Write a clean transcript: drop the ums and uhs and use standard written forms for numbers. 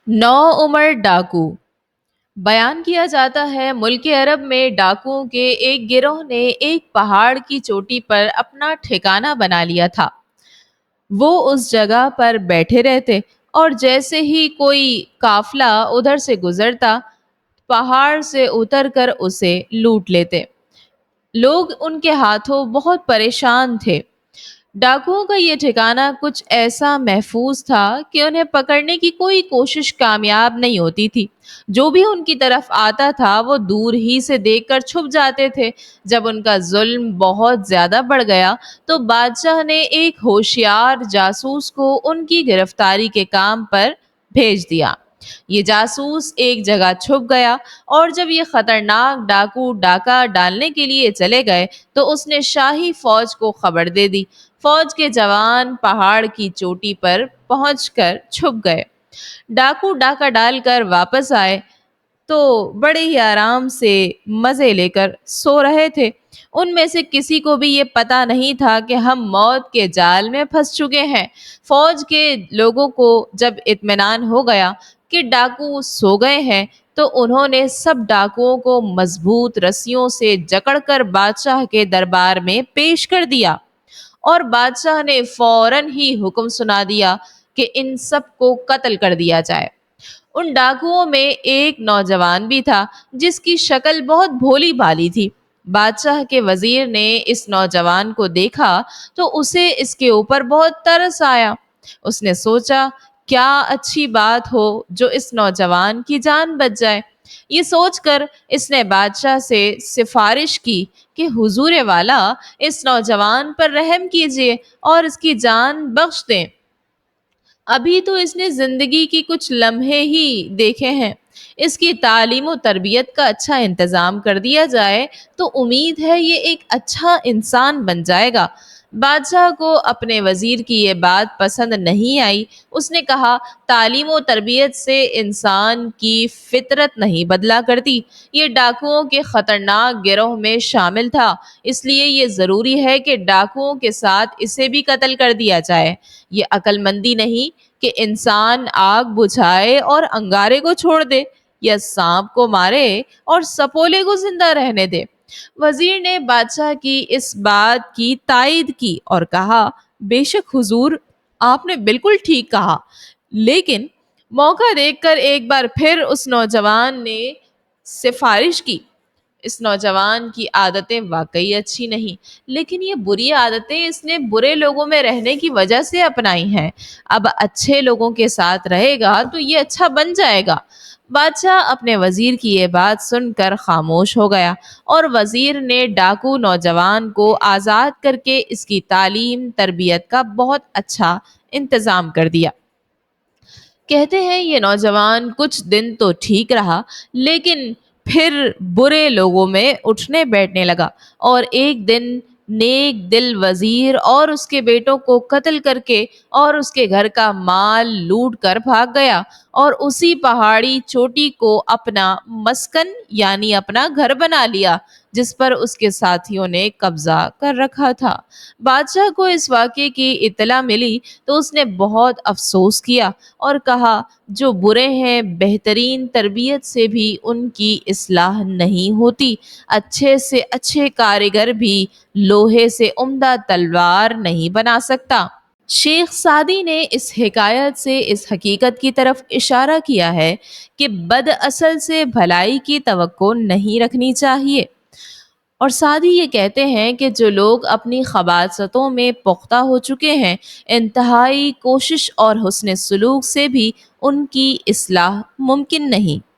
نو عمر ڈاکو۔ بیان کیا جاتا ہے ملک عرب میں ڈاکوؤں کے ایک گروہ نے ایک پہاڑ کی چوٹی پر اپنا ٹھکانہ بنا لیا تھا۔ وہ اس جگہ پر بیٹھے رہتے اور جیسے ہی کوئی قافلہ ادھر سے گزرتا پہاڑ سے اتر کر اسے لوٹ لیتے۔ لوگ ان کے ہاتھوں بہت پریشان تھے۔ ڈاکوؤں کا یہ ٹھکانہ کچھ ایسا محفوظ تھا کہ انہیں پکڑنے کی کوئی کوشش کامیاب نہیں ہوتی تھی۔ جو بھی ان کی طرف آتا تھا وہ دور ہی سے دیکھ کر چھپ جاتے تھے۔ جب ان کا ظلم بہت زیادہ بڑھ گیا تو بادشاہ نے ایک ہوشیار جاسوس کو ان کی گرفتاری کے کام پر بھیج دیا۔ یہ جاسوس ایک جگہ چھپ گیا اور جب یہ خطرناک ڈاکو ڈاکہ ڈالنے کے لیے چلے گئے تو اس نے شاہی فوج کو خبر دے دی۔ فوج کے جوان پہاڑ کی چوٹی پر پہنچ کر چھپ گئے۔ ڈاکو ڈاکہ ڈال کر واپس آئے تو بڑے ہی آرام سے مزے لے کر سو رہے تھے۔ ان میں سے کسی کو بھی یہ پتا نہیں تھا کہ ہم موت کے جال میں پھنس چکے ہیں۔ فوج کے لوگوں کو جب اطمینان ہو گیا کہ ڈاکو سو گئے ہیں تو انہوں نے سب ڈاکوؤں کو مضبوط رسیوں سے جکڑ کر بادشاہ کے دربار میں پیش کر دیا اور بادشاہ نے فوراً ہی حکم سنا دیا کہ ان سب کو قتل کر دیا جائے۔ ان ڈاکوؤں میں ایک نوجوان بھی تھا جس کی شکل بہت بھولی بھالی تھی۔ بادشاہ کے وزیر نے اس نوجوان کو دیکھا تو اسے اس کے اوپر بہت ترس آیا۔ اس نے سوچا کیا اچھی بات ہو جو اس نوجوان کی جان بچ جائے۔ یہ سوچ کر اس نے بادشاہ سے سفارش کی کہ حضور والا اس نوجوان پر رحم کیجیے اور اس کی جان بخش دیں۔ ابھی تو اس نے زندگی کی کچھ لمحے ہی دیکھے ہیں۔ اس کی تعلیم و تربیت کا اچھا انتظام کر دیا جائے تو امید ہے یہ ایک اچھا انسان بن جائے گا۔ بادشاہ کو اپنے وزیر کی یہ بات پسند نہیں آئی۔ اس نے کہا تعلیم و تربیت سے انسان کی فطرت نہیں بدلا کرتی۔ یہ ڈاکوؤں کے خطرناک گروہ میں شامل تھا، اس لیے یہ ضروری ہے کہ ڈاکوؤں کے ساتھ اسے بھی قتل کر دیا جائے۔ یہ عقل مندی نہیں کہ انسان آگ بجھائے اور انگارے کو چھوڑ دے یا سانپ کو مارے اور سپولے کو زندہ رہنے دے۔ وزیر نے بادشاہ کی اس بات کی تائید کی اور کہا بے شک حضور آپ نے بالکل ٹھیک کہا، لیکن موقع دیکھ کر ایک بار پھر اس نوجوان نے سفارش کی۔ اس نوجوان کی عادتیں واقعی اچھی نہیں، لیکن یہ بری عادتیں اس نے برے لوگوں میں رہنے کی وجہ سے اپنائی ہیں۔ اب اچھے لوگوں کے ساتھ رہے گا تو یہ اچھا بن جائے گا۔ بادشاہ اپنے وزیر کی یہ بات سن کر خاموش ہو گیا اور وزیر نے ڈاکو نوجوان کو آزاد کر کے اس کی تعلیم تربیت کا بہت اچھا انتظام کر دیا۔ کہتے ہیں یہ نوجوان کچھ دن تو ٹھیک رہا لیکن پھر برے لوگوں میں اٹھنے بیٹھنے لگا اور ایک دن نیک دل وزیر اور اس کے بیٹوں کو قتل کر کے اور اس کے گھر کا مال لوٹ کر بھاگ گیا اور اسی پہاڑی چوٹی کو اپنا مسکن یعنی اپنا گھر بنا لیا جس پر اس کے ساتھیوں نے قبضہ کر رکھا تھا۔ بادشاہ کو اس واقعے کی اطلاع ملی تو اس نے بہت افسوس کیا اور کہا جو برے ہیں بہترین تربیت سے بھی ان کی اصلاح نہیں ہوتی۔ اچھے سے اچھے کاریگر بھی لوہے سے عمدہ تلوار نہیں بنا سکتا۔ شیخ سعدی نے اس حکایت سے اس حقیقت کی طرف اشارہ کیا ہے کہ بد اصل سے بھلائی کی توقع نہیں رکھنی چاہیے۔ اور سعدی یہ کہتے ہیں کہ جو لوگ اپنی خباثتوں میں پختہ ہو چکے ہیں انتہائی کوشش اور حسن سلوک سے بھی ان کی اصلاح ممکن نہیں۔